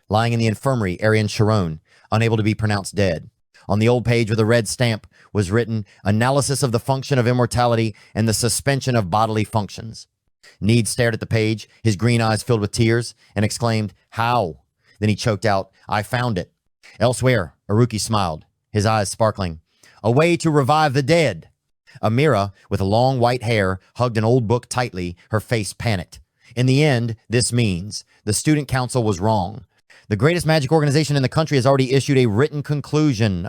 Lying in the infirmary, Arian Shirone, unable to be pronounced dead. On the old page with a red stamp was written, analysis of the function of immortality and the suspension of bodily functions. Need stared at the page, his green eyes filled with tears, and exclaimed, how? Then he choked out, I found it. Elsewhere, Aruki smiled, his eyes sparkling. A way to revive the dead. Amira, with long white hair, hugged an old book tightly, her face panicked. In the end, this means the student council was wrong. The greatest magic organization in the country has already issued a written conclusion.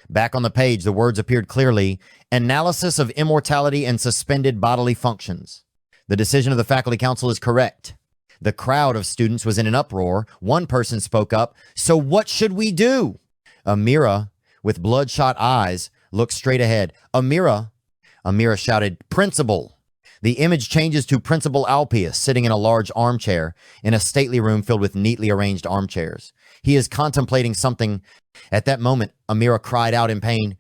Back on the page, the words appeared clearly, analysis of immortality and suspended bodily functions. The decision of the faculty council is correct. The crowd of students was in an uproar. One person spoke up, so what should we do? Amira, with bloodshot eyes, looked straight ahead. Amira shouted, principal. The image changes to Principal Alpius sitting in a large armchair in a stately room filled with neatly arranged armchairs. He is contemplating something. At that moment, Amira cried out in pain.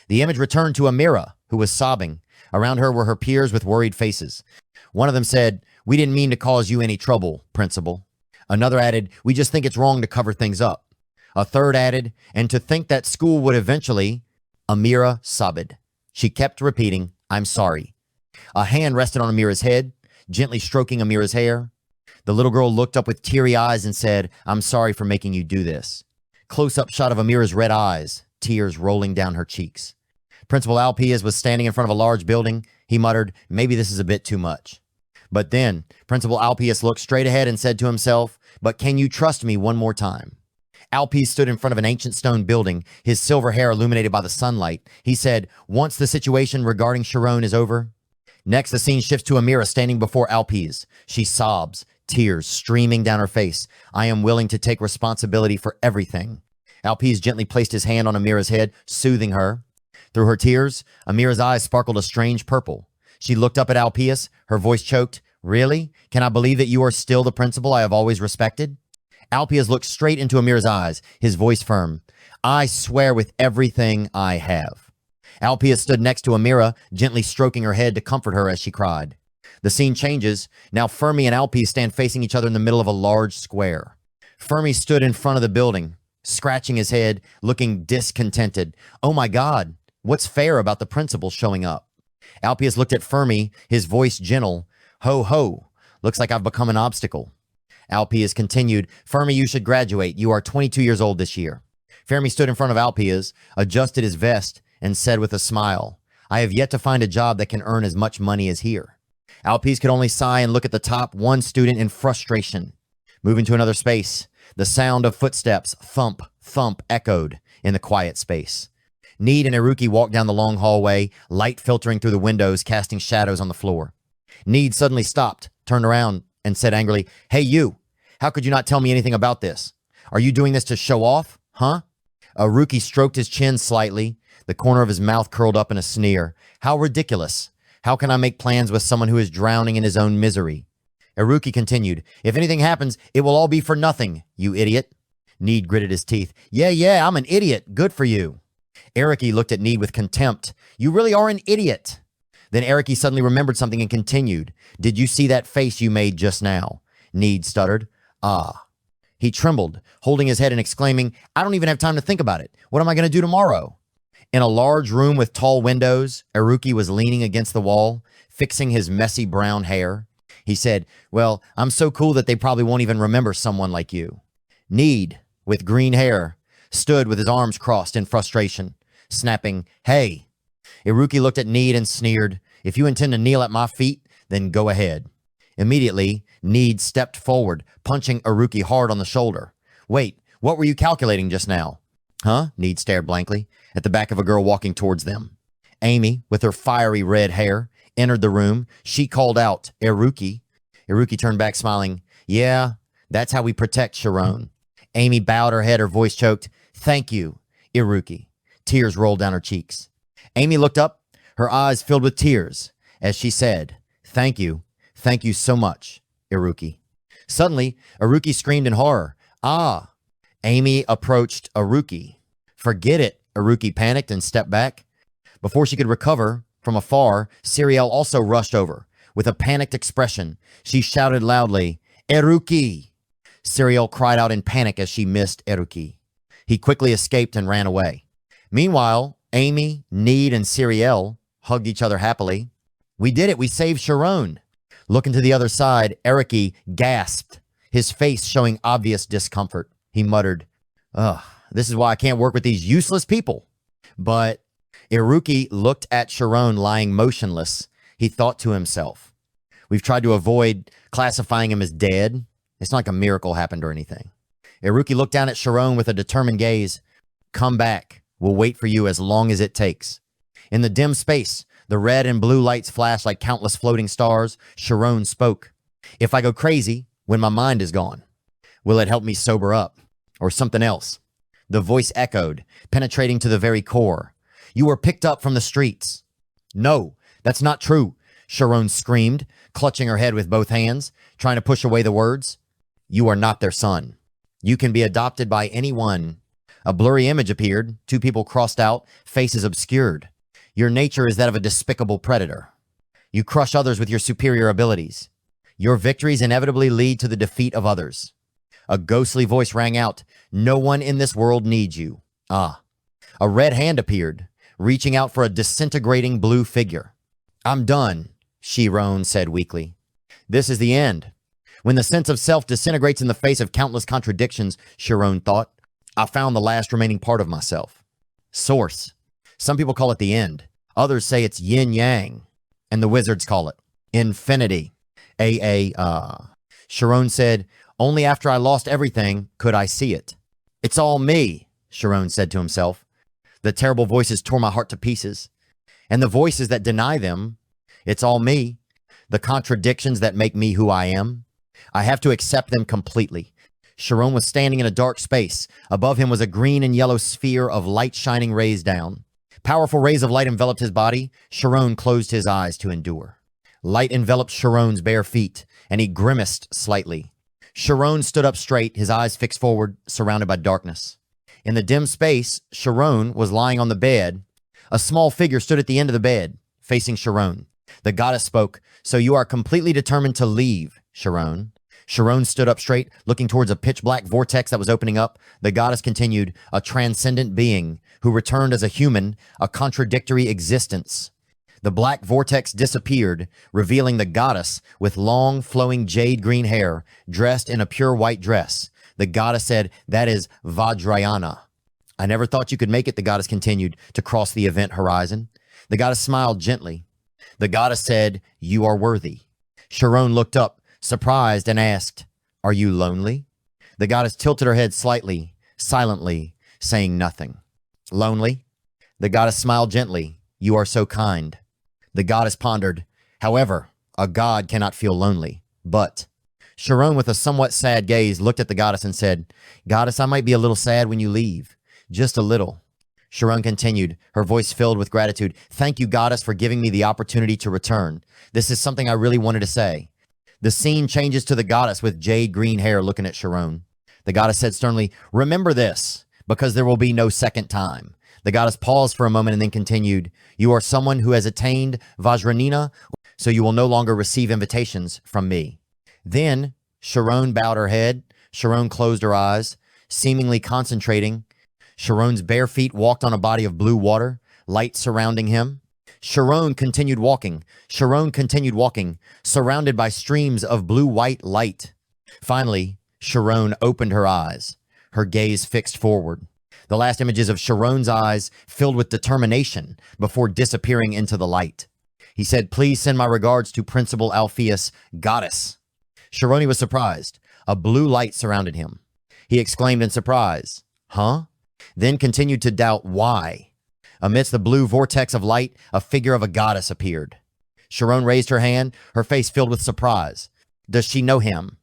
The image returned to Amira, who was sobbing. Around her were her peers with worried faces. One of them said, we didn't mean to cause you any trouble, Principal. Another added, we just think it's wrong to cover things up. A third added, and to think that school would eventually. Amira sobbed. She kept repeating, I'm sorry. A hand rested on Amira's head, gently stroking Amira's hair. The little girl looked up with teary eyes and said, I'm sorry for making you do this. Close-up shot of Amira's red eyes, tears rolling down her cheeks. Principal Alpius was standing in front of a large building. He muttered, maybe this is a bit too much. But then, Principal Alpius looked straight ahead and said to himself, but can you trust me one more time? Alpius stood in front of an ancient stone building, his silver hair illuminated by the sunlight. He said, once the situation regarding Shirone is over. Next, the scene shifts to Amira standing before Alpius. She sobs, tears streaming down her face. I am willing to take responsibility for everything. Alpius gently placed his hand on Amira's head, soothing her. Through her tears, Amira's eyes sparkled a strange purple. She looked up at Alpius, her voice choked. Really? Can I believe that you are still the principal I have always respected? Alpius looked straight into Amira's eyes, his voice firm. I swear with everything I have. Alpius stood next to Amira, gently stroking her head to comfort her as she cried. The scene changes. Now Fermi and Alpius stand facing each other in the middle of a large square. Fermi stood in front of the building, scratching his head, looking discontented. Oh my God, what's fair about the principal showing up? Alpius looked at Fermi, his voice gentle. Ho ho, looks like I've become an obstacle. Alpius continued, Fermi, you should graduate. You are 22 years old this year. Fermi stood in front of Alpius, adjusted his vest, and said with a smile, I have yet to find a job that can earn as much money as here. Alpius could only sigh and look at the top one student in frustration. Moving to another space, the sound of footsteps, thump, thump, echoed in the quiet space. Need and Iruki walked down the long hallway, light filtering through the windows, casting shadows on the floor. Need suddenly stopped, turned around, and said angrily, Hey you, how could you not tell me anything about this? Are you doing this to show off, huh? Iruki stroked his chin slightly, the corner of his mouth curled up in a sneer. How ridiculous. How can I make plans with someone who is drowning in his own misery? Iruki continued, if anything happens, it will all be for nothing, you idiot. Need gritted his teeth. Yeah, I'm an idiot. Good for you. Ariki looked at Need with contempt. You really are an idiot. Then Ariki suddenly remembered something and continued. Did you see that face you made just now? Need stuttered. Ah. He trembled, holding his head and exclaiming, I don't even have time to think about it. What am I going to do tomorrow? In a large room with tall windows, Iruki was leaning against the wall, fixing his messy brown hair. He said, well, I'm so cool that they probably won't even remember someone like you. Need, with green hair, stood with his arms crossed in frustration, snapping, Hey. Iruki looked at Need and sneered, if you intend to kneel at my feet, then go ahead. Immediately, Need stepped forward, punching Iruki hard on the shoulder. Wait, what were you calculating just now? Huh? Need stared blankly at the back of a girl walking towards them. Amy, with her fiery red hair, entered the room. She called out, Iruki. Iruki turned back smiling. Yeah, that's how we protect Shirone. Amy bowed her head, her voice choked. Thank you, Iruki. Tears rolled down her cheeks. Amy looked up, her eyes filled with tears, as she said, Thank you so much, Iruki. Suddenly, Iruki screamed in horror. Ah! Amy approached Iruki. Forget it, Iruki panicked and stepped back. Before she could recover, from afar, Siriel also rushed over. With a panicked expression, she shouted loudly, Iruki! Siriel cried out in panic as she missed Eruki. He quickly escaped and ran away. Meanwhile, Amy, Need, and Siriel hugged each other happily. We did it. We saved Shirone. Looking to the other side, Eruki gasped, his face showing obvious discomfort. He muttered, "Ugh, this is why I can't work with these useless people." But Eruki looked at Shirone lying motionless. He thought to himself, we've tried to avoid classifying him as dead. It's not like a miracle happened or anything. Eruki looked down at Shirone with a determined gaze. Come back. We'll wait for you as long as it takes. In the dim space, the red and blue lights flashed like countless floating stars. Shirone spoke. If I go crazy when my mind is gone, will it help me sober up? Or something else? The voice echoed, penetrating to the very core. You were picked up from the streets. No, that's not true, Shirone screamed, clutching her head with both hands, trying to push away the words. You are not their son. You can be adopted by anyone. A blurry image appeared, two people crossed out, faces obscured. Your nature is that of a despicable predator. You crush others with your superior abilities. Your victories inevitably lead to the defeat of others. A ghostly voice rang out. No one in this world needs you. Ah. A red hand appeared, reaching out for a disintegrating blue figure. I'm done, Shirone said weakly. This is the end. When the sense of self disintegrates in the face of countless contradictions, Shirone thought, I found the last remaining part of myself. Source. Some people call it the end. Others say it's yin-yang. And the wizards call it infinity. Shirone said, only after I lost everything could I see it. It's all me, Shirone said to himself. The terrible voices tore my heart to pieces. And the voices that deny them, it's all me. The contradictions that make me who I am. I have to accept them completely. Shirone was standing in a dark space. Above him was a green and yellow sphere of light shining rays down. Powerful rays of light enveloped his body. Shirone closed his eyes to endure. Light enveloped Shirone's bare feet, and he grimaced slightly. Shirone stood up straight, his eyes fixed forward, surrounded by darkness. In the dim space, Shirone was lying on the bed. A small figure stood at the end of the bed, facing Shirone. The goddess spoke, so you are completely determined to leave, Shirone. Shirone stood up straight, looking towards a pitch-black vortex that was opening up. The goddess continued, a transcendent being who returned as a human, a contradictory existence. The black vortex disappeared, revealing the goddess with long, flowing jade green hair, dressed in a pure white dress. The goddess said, that is Vajrayana. I never thought you could make it, the goddess continued, to cross the event horizon. The goddess smiled gently. The goddess said, you are worthy. Shirone looked up, surprised, and asked, are you lonely? The goddess tilted her head slightly, silently, saying nothing. Lonely? The goddess smiled gently. You are so kind. The goddess pondered. However, a god cannot feel lonely. But Shirone, with a somewhat sad gaze, looked at the goddess and said, Goddess, I might be a little sad when you leave. Just a little. Shirone continued, her voice filled with gratitude. Thank you, goddess, for giving me the opportunity to return. This is something I really wanted to say. The scene changes to the goddess with jade green hair looking at Shirone. The goddess said sternly, remember this, because there will be no second time. The goddess paused for a moment and then continued, you are someone who has attained Vajranina, so you will no longer receive invitations from me. Then Shirone bowed her head. Shirone closed her eyes, seemingly concentrating. Shirone's bare feet walked on a body of blue water, light surrounding him. Shirone continued walking. Shirone continued walking, surrounded by streams of blue-white light. Finally, Shirone opened her eyes, her gaze fixed forward. The last images of Shirone's eyes filled with determination before disappearing into the light. He said, please send my regards to Principal Alpheus, goddess. Shirone was surprised. A blue light surrounded him. He exclaimed in surprise, huh? Then continued to doubt why. Amidst the blue vortex of light, a figure of a goddess appeared. Shirone raised her hand, her face filled with surprise. Does she know him?